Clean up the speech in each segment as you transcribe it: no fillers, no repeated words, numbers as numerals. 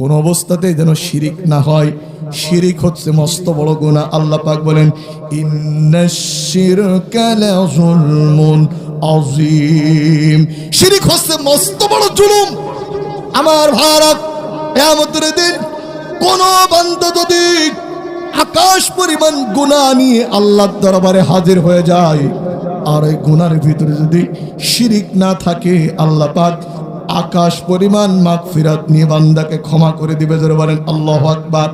কোন অবস্থাতেই যেন শিরিক না হয়। শিরিক হচ্ছে মস্ত বড় গুনাহ। আল্লাহ পাক বলেন ইন্নাশ শিরকা লাযুলমুন আযীম। শিরিক হচ্ছে মস্ত বড় জুলুম। আমার ভারত কিয়ামতের দিন কোন বান্দা যদি আকাশ পরিমাণ গুনাহ নিয়ে আল্লাহর দরবারে হাজির হয়ে যায়, আর এই গুনার ভিতরে যদি শিরিক না থাকে, আল্লাহ পাক আকাশ পরিমাণ মাগফিরাত নিয়ে বান্দাকে ক্ষমা করে দিবে। জোরে বলেন আল্লাহু আকবার।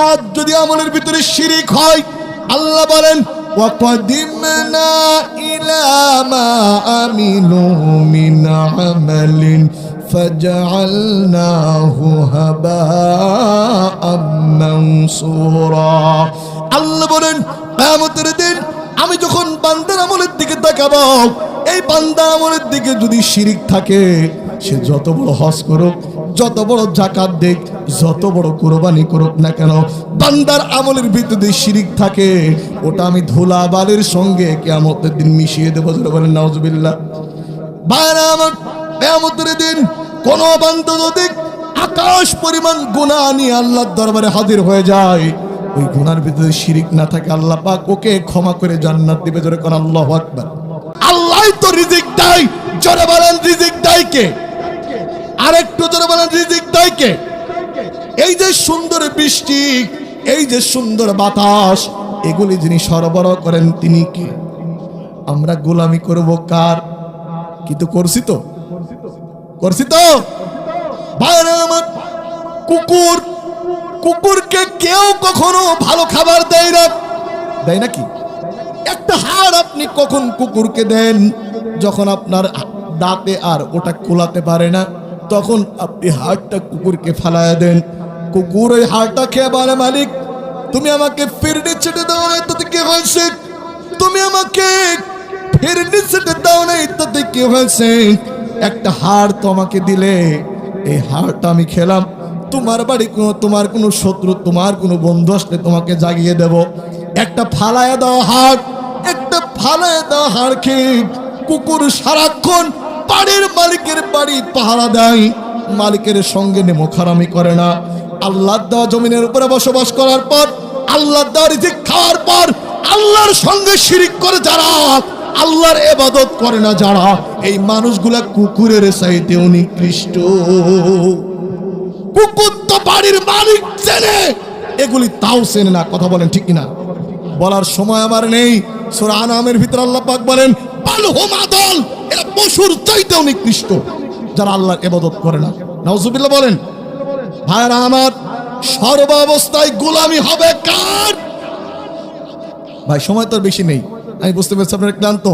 আজ যদি আমলের ভিতরে শিরিক হয়, আল্লাহ বলেন ওয়াকাদিমনা ইলা মা আমিলু মিন আমালিন ফাজআলনাহু হাবাআম মানসুরা। আল্লাহ বলেন কিয়ামতের দিন আমি যখন বান্দার আমলের দিকে তাকাবো, এই বান্দার আমলের দিকে যদি শিরিক থাকে, সে যত বড় হজ করুক, যত বড় যাকাত দেখ, যত বড় কুরবানি করুক না কেন, বান্দার আমলের ভিতরে শিরিক থাকে, ওটা আমি ধুলা বালির সঙ্গে কিয়ামতের দিন মিশিয়ে দেবো। বলেন নাউজুবিল্লাহ। ভাইরা আমার, কিয়ামতের দিন কোন বান্দা যদি আকাশ পরিমাণ গুনাহ নিয়ে আল্লাহর দরবারে হাজির হয়ে যায়, ওই গুনার ভিতরে শিরিক না থাকে, আল্লাহ পাক ওকে ক্ষমা করে জান্নাত দিবে। জোরে কোন আল্লাহু আকবার। আল্লাহই তো রিজিক দেয়। জোরে বলেন রিজিক দেয় কে? আরেকটু জোরে বলেন রিজিক দেয় কে? এই যে সুন্দর বৃষ্টি, এই যে সুন্দর বাতাস, এগুলি যিনি সরবরাহ করেন তিনি কে? আমরা গোলামি করব কার? কিন্তু করছি তো, করছি তো। ভাইরা আমার, কুকুরকে কেউ কখনো ভালো খাবার দেয় না, দেয় নাকি? একটা হাড় আপনি কখন কুকুরকে দেন? যখন আপনার দাঁতে আর ওটা কোলাতে পারে না, তখন আপনি হাড়টা কুকুরকে ফালায় দেন। কুকুর ওই হাড়টা খেয়ে বলে মালিক তুমি আমাকে ফিরনি ছেটে দাও না, তাতে কি হয়েছে? তুমি আমাকে ফিরনি ছেটে দাও না, তাতে কি হয়েছে? একটা হাড় তো আমাকে দিলে, এই হাড়টা আমি খেলাম, তোমার বাড়ি তোমার কোনো শত্রু, তোমার কোনো বন্ধু আসলে তোমাকে জাগিয়ে দেব। একটা ফালায় দাও হাড়, একটা ফালায় দাও হাড় খেয়ে কুকুর সারাক্ষণ বাড়ির মালিকের বাড়ি পাহারা দেয়, মালিকের সঙ্গে নেমোখারামি করে না। আল্লাহর দেওয়া জমিনের উপরে বসবাস করার পর, আল্লাহর দেওয়া রিজিক খাওয়ার পর, আল্লাহর সঙ্গে শিরিক করে যারা, আল্লাহর ইবাদত করে না যারা, এই মানুষগুলা কুকুরের চাইতেও নিকৃষ্ট। কুকুর তো বাড়ির মালিক চেনে, এগুলি তাও চেনে না। কথা বলেন ঠিক কিনা? বলার সময় আমার নেই। সূরা আনামের ভিতরে আল্লাহ পাক বলেন বালহুম আদল, এরা পশুর চাইতেও নিকৃষ্ট যারা আল্লাহর ইবাদত করে না। নাউজুবিল্লাহ বলেন। ভাইরা আমার, সর্বাবস্থায় গোলামি হবে কার? ভাই সময় তো বেশি নেই, আমি বুঝতে পারছি আপনারা ক্লান্ত,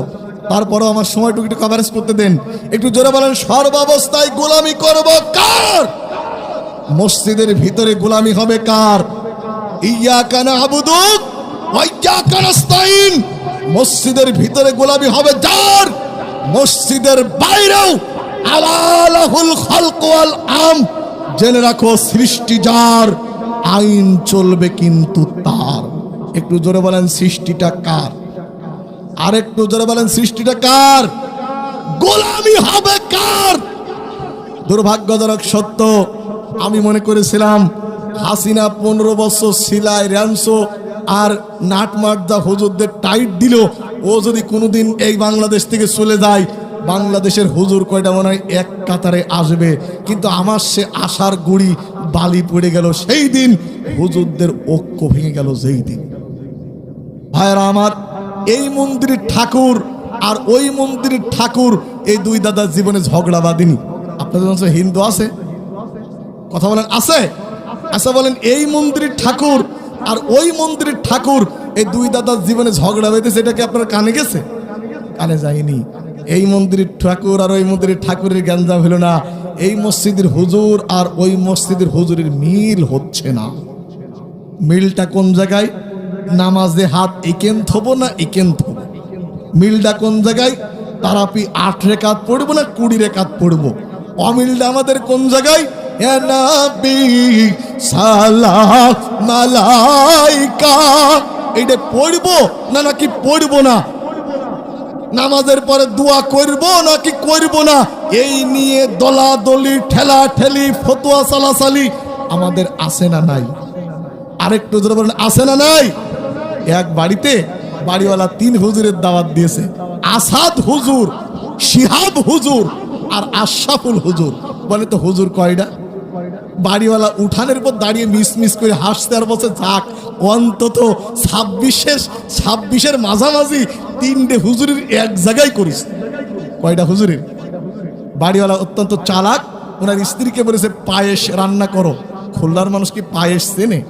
তারপরেও আমার সময়টুকু একটু কভারেজ করতে দেন। একটু জোরে বলেন সর্বাবস্থায় গোলামি করব কার? মসজিদের ভিতরে গোলামি হবে কার? ইয়াকা না'বুদু ওয়া ইয়াকা নাস্তাইন। মসজিদের ভিতরে গোলামি হবে যার, মসজিদের বাইরেও আলালাহুল খালক ওয়াল আম। জেনে রাখো সৃষ্টি যার, আইন চলবে কিন্তু তার। একটু জোরে বলেন সৃষ্টিটা কার? আর একটু জোরে বলেন সৃষ্টিটা কার? গোলামি হবে কার? দুর্ভাগ্যজনক সত্য, আমি মনে করেছিলাম হাসিনা 15 বছর সিলাই র্যানসো আর নাটমার্দা হুজুরদের টাইট দিল, ও যদি কোনোদিন এই বাংলাদেশ থেকে চলে যায়, বাংলাদেশের হুজুর কয়টা মনে হয় এক কাতারে আসবে। কিন্তু আমার সে আশার গুড়ি বালি পড়ে গেল সেই দিন, হুজুরদের ঐক্য ভেঙে গেল যেই দিন। ভাইরা আমার, এই মন্দিরের ঠাকুর আর ওই মন্দিরের ঠাকুর, এই দুই দাদার জীবনে ঝগড়া বাঁধেনি। আপনাদের হিন্দু আছে? কথা বলেন আছে? আচ্ছা বলেন, এই মন্দিরের ঠাকুর আর ওই মন্দিরের ঠাকুর, এই দুই দাদার জীবনে ঝগড়া বেঁধেছে, এটা কি আপনার কানে গেছে? কানে যায়নি। এই মন্দিরের ঠাকুর আর ওই মন্দিরের ঠাকুরের গ্যাঞ্জাম হলো না, এই মসজিদের হুজুর আর ওই মসজিদের হুজুরের মিল হচ্ছে না। মিলটা কোন জায়গায়? নামাজে হাত একেন থব না একেন থব। মিলটা কোন জায়গায়? তারাপি 8 রেকাত পড়বো না 20 রেকাত পড়বো। অমিলটা আমাদের কোন জায়গায়? ইয়া নবী সালাম মালাইকা, এটা পড়বো না নাকি পড়বো না? নামাজের পরে দোয়া করব নাকি করব না, এই নিয়ে দলাদলি ঠেলা ঠেলি ফতোয়া চালাচালি আমাদের আছে না নাই? আরেকটু জোরে বলেন, আছে না নাই? এক বাড়িতে বাড়িওয়ালা 3 হুজুরের দাওয়াত দিয়েছে, আসাদ হুজুর, শিহাব হুজুর আর আশরাফুল হুজুর। বলে তো হুজুর কয়টা? বাড়িওয়ালা উঠানের পর দাঁড়িয়ে মিস করে হাসতে আর বলছে, যাক অন্তত 26-এর মাঝামাঝি 3টে হুজুরের এক জায়গায় করিস। কয়টা হুজুরের? বাড়িওয়ালা অত্যন্ত চালাক, ওনার স্ত্রীকে বলেছে পায়েস রান্না করো। খুলনার মানুষ কি পায়েস চেনে?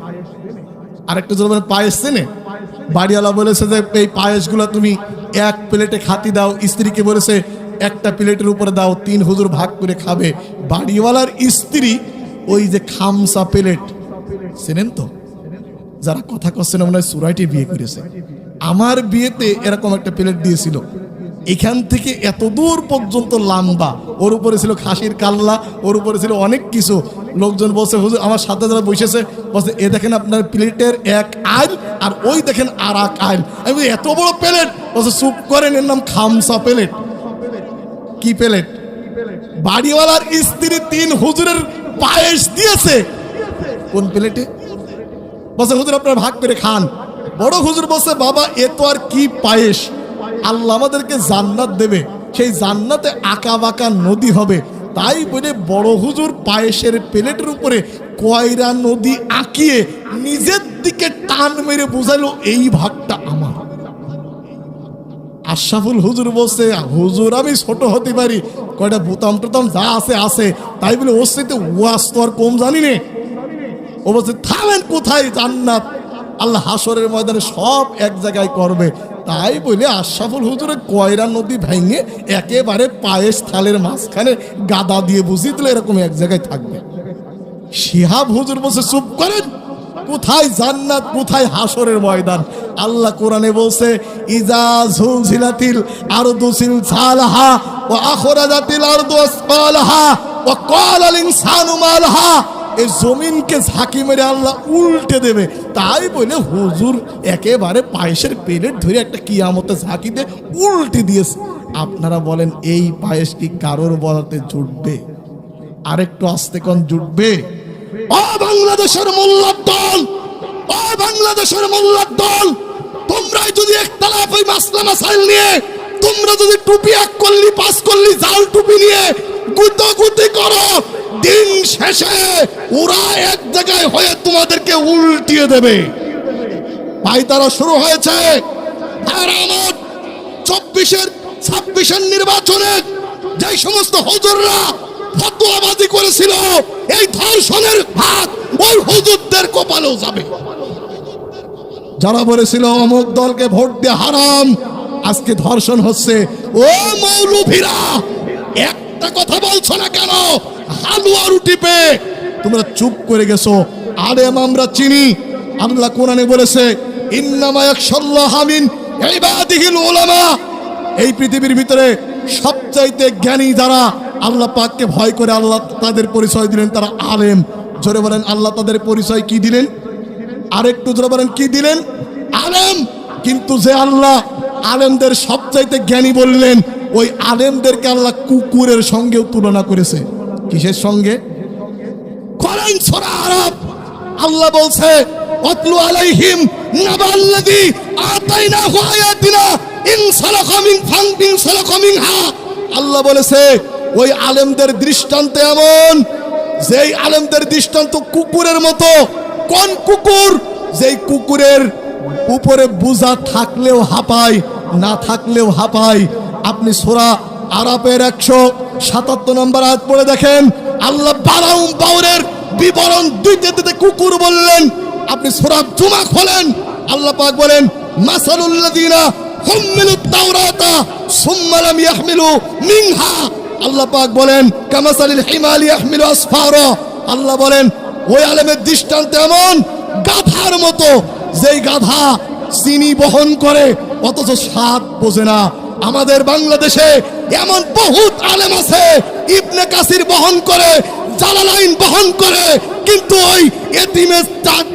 আরেকটা জোরে বলেন, পায়েস চেনে? বাড়িওয়ালা বলেছে যে এই পায়েসগুলো তুমি এক প্লেটে খাতি দাও। স্ত্রীকে বলেছে একটা প্লেটের উপরে দাও, 3 হুজুর ভাগ করে খাবে। বাড়িওয়ালার স্ত্রী ওই যে খামসা প্লেট চেনেন তো? যারা কথা করছেন মনে হয় সুরাইটি বিয়ে করেছে। আমার বিয়েতে এরকম একটা প্লেট দিয়েছিল, এখান থেকে এত দূর পর্যন্ত লম্বা, ওর উপরে ছিল খাসির কাল্লা, ওর উপরে ছিল অনেক কিছু। লোকজন বলছে হুজুর, আমার সাথে যারা বসেছে বলছে এ দেখেন আপনার প্লেটের এক আইল আর ওই দেখেন আর এক আইল। আমি বলি এত বড় প্লেট? বলছে চুপ করেন, এর নাম খামসা প্লেট। কি প্লেট? বাড়িওয়ালার স্ত্রী 3 হুজুরের পায়েস দিয়েছে। কোন প্লেটে? বলছে হুজুর আপনারা ভাগ করে খান। বড় হুজুর বলছে বাবা এ তো আর কি পায়েস, আল্লাহ আমাদেরকে জান্নাত দেবে, সেই জান্নাতে আঁকা বাঁকা নদী হবে। তাই বলে বড় হুজুর পায়েসের প্লেটের উপরে কয়রা নদী আঁকিয়ে নিজের দিকে টান মেরে বোঝালো এই ভাগটা আমার। আশরাফুল হুজুর বলছে হুজুর আমি ছোট হতে পারি, কয়টা বোতাম টোতাম যা আছে আছে, তাই বলে ওর সাথে ওয়াজ তো আর কম জানি নে। ও বলছে থামেন, কোথায় জান্নাত? আল্লাহ হাসরের ময়দানে সব এক জায়গায় করবে। তাই বলে আশরাফুল হুজুরের কয়রা নদী ভেঙে একেবারে পায়েস থালের মাঝখানে গাদা দিয়ে বুঝিয়ে দিলে এরকম এক জায়গায় থাকবে। শিহাব হুজুর বলছে চুপ করেন, কোথায় জান্নাত, কোথায় হাসরের ময়দান? আল্লাহ কোরআনে বলছে ইজা জুলজিলাতিল আরদু জিলজালাহা ওয়া আখরাজাতিল আরদু আসফালাহা ওয়া ক্বালাল ইনসানু মা লাহা। এই জমিনকে ঝাঁকি মেরে আল্লাহ উল্টে দেবে। তাই বলে হুজুর একেবারে পায়েসের প্লেট ধরে একটা কিয়ামতে ঝাঁকিতে উল্টে দিয়েছে। আপনারা বলেন এই পায়েস কি কারোর বলাতে জুটবে? আরেকটু আস্তে কোন জুটবে? ও বাংলাদেশের মোল্লার দল, ও বাংলাদেশের মোল্লার দল, তোমরা যদি একতলাফ ওই মাসলা মাসাইল নিয়ে তোমরা যদি টুপি 1 কল্লি 5 কল্লি জাল টুপি নিয়ে গুতাগুতি করো, দিন শেষে ওরা এক জায়গায় হয়ে তোমাদেরকে উল্টিয়ে দেবে। পায়তারা শুরু হয়েছে। আর আমার 24-26 নির্বাচনে যে সমস্ত হুজুররা ফতোয়াবাজি করেছিল, এই ধর্ষণের ভাগ ওই হুজুরদের কপালেও যাবে। যারা বলেছিল অমুক দলকে ভোট দিয়ে হারাম, আজকে ধর্ষণ হচ্ছে। ও মৌলভীরা একটা কথা বলছো না কেন? হালুয়া রুটি পেয়ে তোমরা চুপ করে গেছো। আলেম আমরা চিনি, আল্লাহ কোরআনে বলেছে ইন্নামা ইয়াখশাল্লাহা মিন ইবাদিহিল উলামা। এই পৃথিবীর ভিতরে সবচাইতে জ্ঞানী যারা আল্লাহ পাককে ভয় করে, আল্লাহ তাদের পরিচয় দিলেন তারা আলেম। জোরে বলেন আল্লাহ তাদের পরিচয় কি দিলেন? আরেকটু জোরে বলেন কি দিলেন? আলেম। কিন্তু যে আল্লাহ আলেমদের সবচাইতে জ্ঞানী বললেন, ওই আলেমদেরকে আল্লাহ কুকুরের সঙ্গেও তুলনা করেছে। কিসের সঙ্গে? কোরআন সূরা আরাফ আল্লাহ বলছে ওয়াতলু আলাইহিম নাবাল্লাযী আতাইনাহু আয়াতিনা ইনসালাখা মিনহা। আল্লাহ বলেছে ওই আলেমদের দৃষ্টান্ত এমন, যেই আলেমদের দৃষ্টান্ত কুকুরের মতো। কোন কুকুর? যেই কুকুরের উপরে বোঝা থাকলেও হাঁপায়, না থাকলেও হাঁপায়। আপনি সূরা আরাফের 177 নম্বর আয়াত পড়ে দেখেন, আল্লাহ বারাউম বাউরের বিবরণ দিতে কুকুর বললেন। আপনি সূরা জুমা খোলেন, আল্লাহ পাক বলেন মাসালুল লাযিনা হুম্মিলুত তাওরাতা সুম্মা লাম ইয়াহমিলু মিনহা। আল্লাহ পাক বলেন কামাসালিল হিমালি ইয়াহমিলু আসফারা। আল্লাহ বলেন ওই আলেমের দৃষ্টান্ত এমন গাধার মতো, যেই গাধা চিনি বহন করে অথচ স্বাদ বোঝে না। আমাদের বাংলাদেশে এমন বহুত আলেম আছে, ইবনে কাসির বহন করে, জালালাইন বহন করে, কিন্তু ওই এতিমের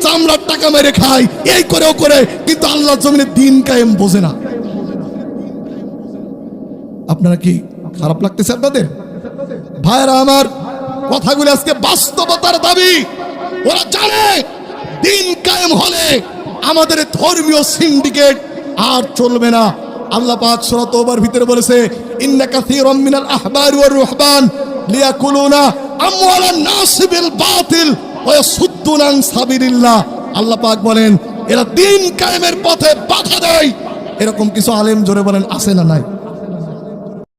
চামড়ার টাকা মেরে খায়, এই করেও করে, কিন্তু আল্লাহর জমিনে দ্বীন কায়েম বোঝে না। আপনারা কি খারাপ লাগতেছে আপনাদের? ভাইরা আমার, কথাগুলো আজকে বাস্তবতার দাবি। ওরা জানে দিন কায়েম হলে আমাদের ধর্মীয় সিন্ডিকেট আর চলবে না। আল্লাহ পাক সূরা তাওবার ভিতরে বলেছে, ইন্না কাসীরাম মিনাল আহবার ওয়ার রুহবান লিয়াকুলুনা আমওয়ালান নাস বিল বাতিল ওয়া ইয়াসুদ্দুনা আন সাবিলিল্লাহ। আল্লাহ পাক বলেন এরা দিন কায়েমের পথে বাধা দেয়। এরকম কিছু আলেম জোরে বলেন আছে না নাই?